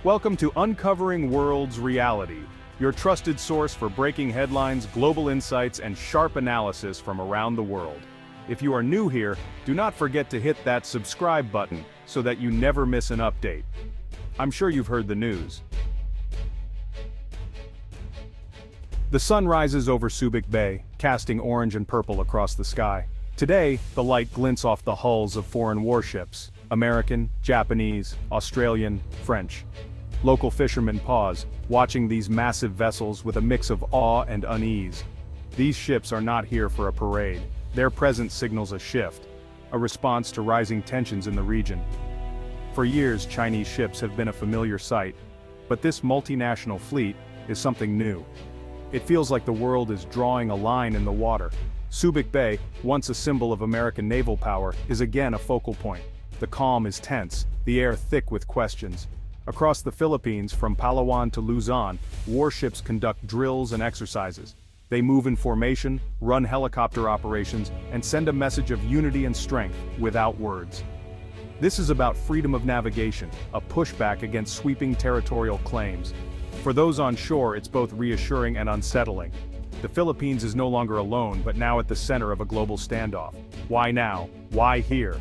Welcome to Uncovering World's Reality, your trusted source for breaking headlines, global insights, and sharp analysis from around the world. If you are new here, do not forget to hit that subscribe button so that you never miss an update. I'm sure you've heard the news. The sun rises over Subic Bay, casting orange and purple across the sky. Today, the light glints off the hulls of foreign warships: American, Japanese, Australian, French. Local fishermen pause, watching these massive vessels with a mix of awe and unease. These ships are not here for a parade. Their presence signals a shift, a response to rising tensions in the region. For years, Chinese ships have been a familiar sight, but this multinational fleet is something new. It feels like the world is drawing a line in the water. Subic Bay, once a symbol of American naval power, is again a focal point. The calm is tense, the air thick with questions. Across the Philippines, from Palawan to Luzon, warships conduct drills and exercises. They move in formation, run helicopter operations, and send a message of unity and strength without words. This is about freedom of navigation, a pushback against sweeping territorial claims. For those on shore, it's both reassuring and unsettling. The Philippines is no longer alone, but now at the center of a global standoff. Why now? Why here?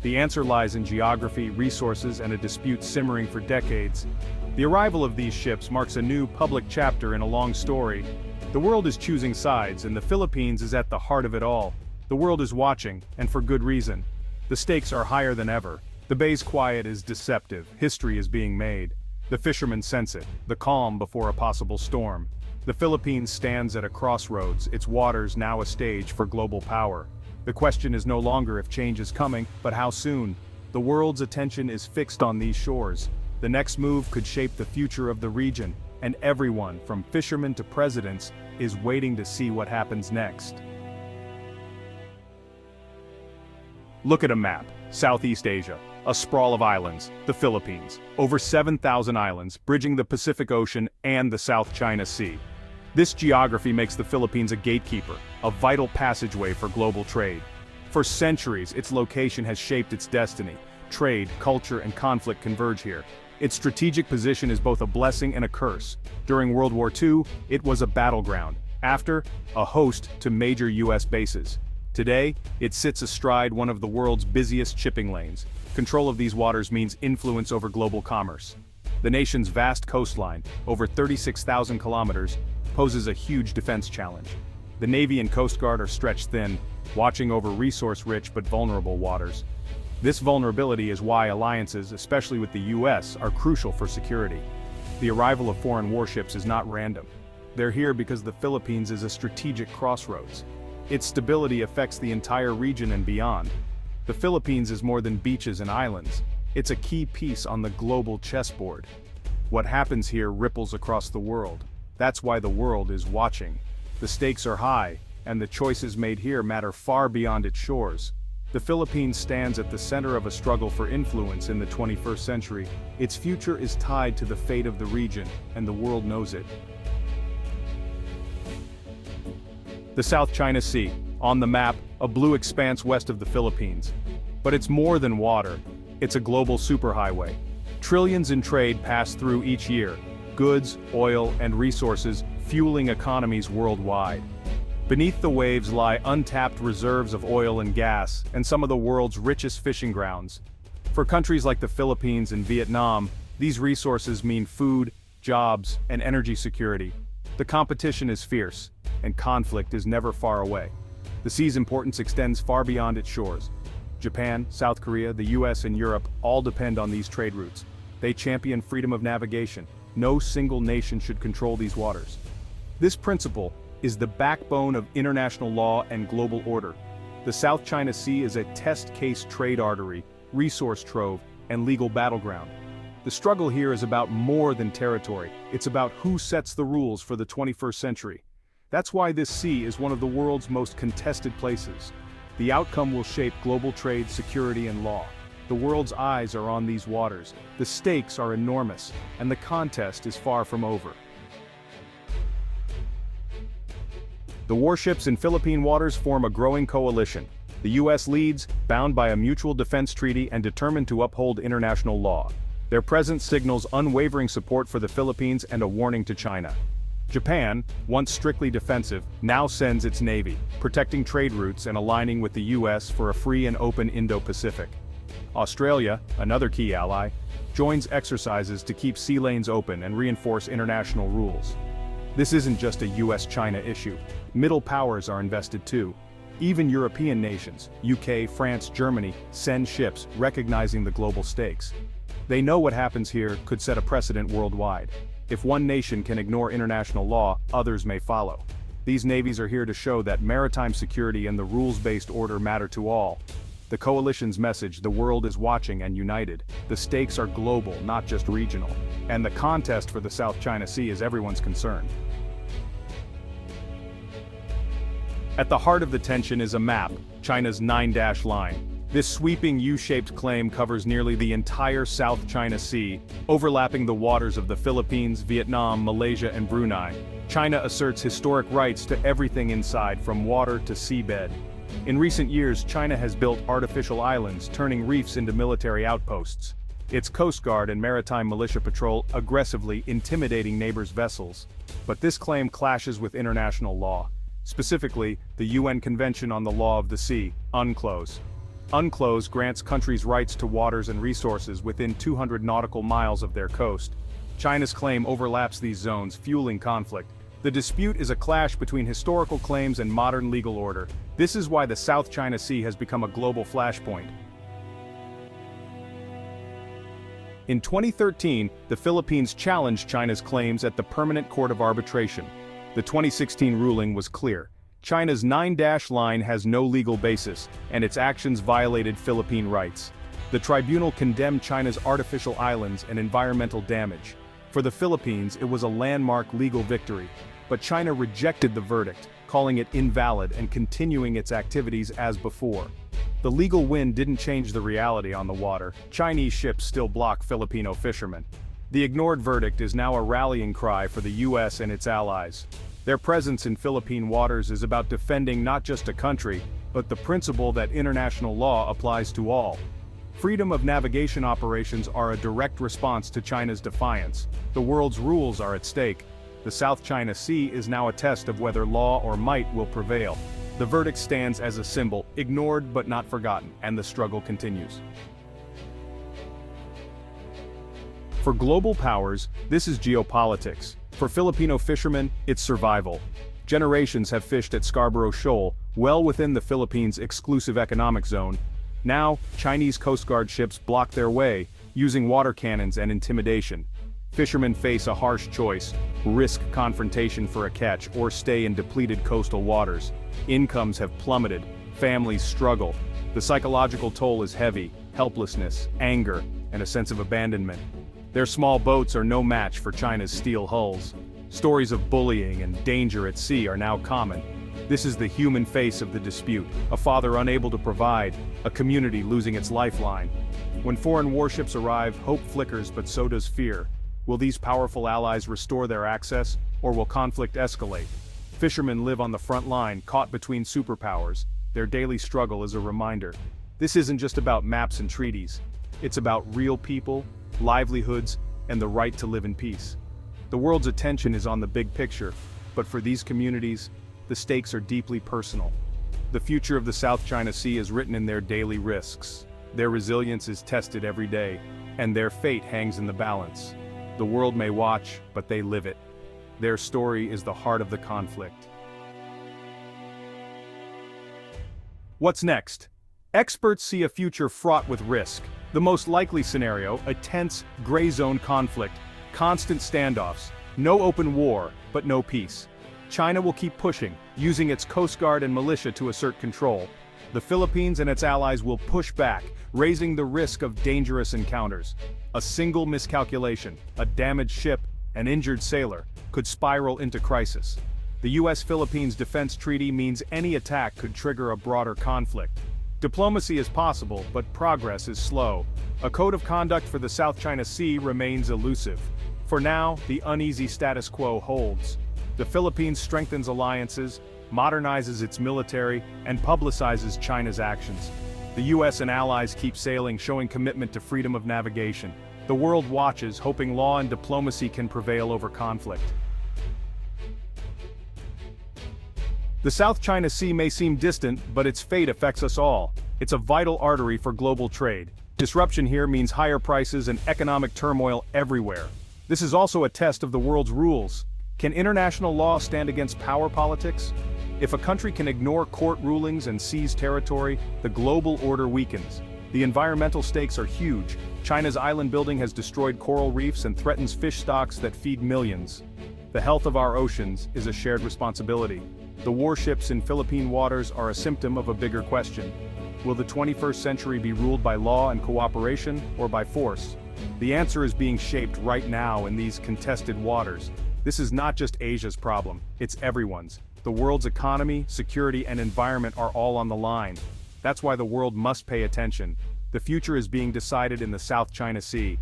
The answer lies in geography, resources, and a dispute simmering for decades. The arrival of these ships marks a new public chapter in a long story. The world is choosing sides, and the Philippines is at the heart of it all. The world is watching, and for good reason. The stakes are higher than ever. The bay's quiet is deceptive. History is being made. The fishermen sense it, the calm before a possible storm. The Philippines stands at a crossroads, its waters now a stage for global power. The question is no longer if change is coming, but how soon. The world's attention is fixed on these shores. The next move could shape the future of the region, and everyone, from fishermen to presidents, is waiting to see what happens next. Look at a map. Southeast Asia, a sprawl of islands, the Philippines. Over 7,000 islands, bridging the Pacific Ocean and the South China Sea. This geography makes the Philippines a gatekeeper, a vital passageway for global trade. For centuries, its location has shaped its destiny. Trade, culture, and conflict converge here. Its strategic position is both a blessing and a curse. During World War II, it was a battleground. After, a host to major U.S. bases. Today, it sits astride one of the world's busiest shipping lanes. Control of these waters means influence over global commerce. The nation's vast coastline, over 36,000 kilometers, poses a huge defense challenge. The Navy and Coast Guard are stretched thin, watching over resource-rich but vulnerable waters. This vulnerability is why alliances, especially with the U.S., are crucial for security. The arrival of foreign warships is not random. They're here because the Philippines is a strategic crossroads. Its stability affects the entire region and beyond. The Philippines is more than beaches and islands. It's a key piece on the global chessboard. What happens here ripples across the world. That's why the world is watching. The stakes are high, and the choices made here matter far beyond its shores. The Philippines stands at the center of a struggle for influence in the 21st century. Its future is tied to the fate of the region, and the world knows it. The South China Sea, on the map, a blue expanse west of the Philippines. But it's more than water. It's a global superhighway. Trillions in trade pass through each year. Goods, oil, and resources fueling economies worldwide. Beneath the waves lie untapped reserves of oil and gas, and some of the world's richest fishing grounds. For countries like the Philippines and Vietnam, these resources mean food, jobs, and energy security. The competition is fierce, and conflict is never far away. The sea's importance extends far beyond its shores. Japan, South Korea, the US, and Europe all depend on these trade routes. They champion freedom of navigation. No single nation should control these waters. This principle is the backbone of international law and global order. The South China Sea is a test case trade artery, resource trove, and legal battleground. The struggle here is about more than territory. It's about who sets the rules for the 21st century. That's why this sea is one of the world's most contested places. The outcome will shape global trade, security, and law. The world's eyes are on these waters. The stakes are enormous, and the contest is far from over. The warships in Philippine waters form a growing coalition. The U.S. leads, bound by a mutual defense treaty and determined to uphold international law. Their presence signals unwavering support for the Philippines and a warning to China. Japan, once strictly defensive, now sends its navy, protecting trade routes and aligning with the US for a free and open Indo-Pacific. Australia, another key ally, joins exercises to keep sea lanes open and reinforce international rules. This isn't just a US-China issue. Middle powers are invested too. Even European nations, UK, France, Germany, send ships recognizing the global stakes. They know what happens here could set a precedent worldwide. If one nation can ignore international law, others may follow. These navies are here to show that maritime security and the rules-based order matter to all. The coalition's message, the world is watching and united. The stakes are global, not just regional. And the contest for the South China Sea is everyone's concern. At the heart of the tension is a map, China's 9-dash line. This sweeping U-shaped claim covers nearly the entire South China Sea, overlapping the waters of the Philippines, Vietnam, Malaysia, and Brunei. China asserts historic rights to everything inside, from water to seabed. In recent years, China has built artificial islands, turning reefs into military outposts. Its Coast Guard and maritime militia patrol aggressively intimidating neighbors' vessels. But this claim clashes with international law. Specifically, the UN Convention on the Law of the Sea, UNCLOS. UNCLOS grants countries rights to waters and resources within 200 nautical miles of their coast. China's claim overlaps these zones, fueling conflict. The dispute is a clash between historical claims and modern legal order. This is why the South China Sea has become a global flashpoint. In 2013, the Philippines challenged China's claims at the Permanent Court of Arbitration. The 2016 ruling was clear. China's 9-dash line has no legal basis, and its actions violated Philippine rights. The tribunal condemned China's artificial islands and environmental damage. For the Philippines, it was a landmark legal victory. But China rejected the verdict, calling it invalid and continuing its activities as before. The legal win didn't change the reality on the water. Chinese ships still block Filipino fishermen. The ignored verdict is now a rallying cry for the US and its allies. Their presence in Philippine waters is about defending not just a country, but the principle that international law applies to all. Freedom of navigation operations are a direct response to China's defiance. The world's rules are at stake. The South China Sea is now a test of whether law or might will prevail. The verdict stands as a symbol, ignored but not forgotten, and the struggle continues. For global powers, this is geopolitics. For Filipino fishermen, it's survival. Generations have fished at Scarborough Shoal, well within the Philippines' exclusive economic zone. Now, Chinese Coast Guard ships block their way, using water cannons and intimidation. Fishermen face a harsh choice: risk confrontation for a catch or stay in depleted coastal waters. Incomes have plummeted, families struggle. The psychological toll is heavy: helplessness, anger, and a sense of abandonment. Their small boats are no match for China's steel hulls. Stories of bullying and danger at sea are now common. This is the human face of the dispute: a father unable to provide, a community losing its lifeline. When foreign warships arrive, hope flickers, but so does fear. Will these powerful allies restore their access, or will conflict escalate? Fishermen live on the front line, caught between superpowers. Their daily struggle is a reminder. This isn't just about maps and treaties. It's about real people, livelihoods, and the right to live in peace. The world's attention is on the big picture, but for these communities, the stakes are deeply personal. The future of the South China Sea is written in their daily risks. Their resilience is tested every day, and their fate hangs in the balance. The world may watch, but they live it. Their story is the heart of the conflict. What's next? Experts see a future fraught with risk. The most likely scenario: a tense, gray zone conflict, constant standoffs, no open war, but no peace. China will keep pushing, using its Coast Guard and militia to assert control. The Philippines and its allies will push back, raising the risk of dangerous encounters. A single miscalculation, a damaged ship, an injured sailor, could spiral into crisis. The US-Philippines Defense Treaty means any attack could trigger a broader conflict. Diplomacy is possible, but progress is slow. A code of conduct for the South China Sea remains elusive. For now, the uneasy status quo holds. The Philippines strengthens alliances, modernizes its military, and publicizes China's actions. The US and allies keep sailing, showing commitment to freedom of navigation. The world watches, hoping law and diplomacy can prevail over conflict. The South China Sea may seem distant, but its fate affects us all. It's a vital artery for global trade. Disruption here means higher prices and economic turmoil everywhere. This is also a test of the world's rules. Can international law stand against power politics? If a country can ignore court rulings and seize territory, the global order weakens. The environmental stakes are huge. China's island building has destroyed coral reefs and threatens fish stocks that feed millions. The health of our oceans is a shared responsibility. The warships in Philippine waters are a symptom of a bigger question. Will the 21st century be ruled by law and cooperation, or by force? The answer is being shaped right now in these contested waters. This is not just Asia's problem, it's everyone's. The world's economy, security, and environment are all on the line. That's why the world must pay attention. The future is being decided in the South China Sea,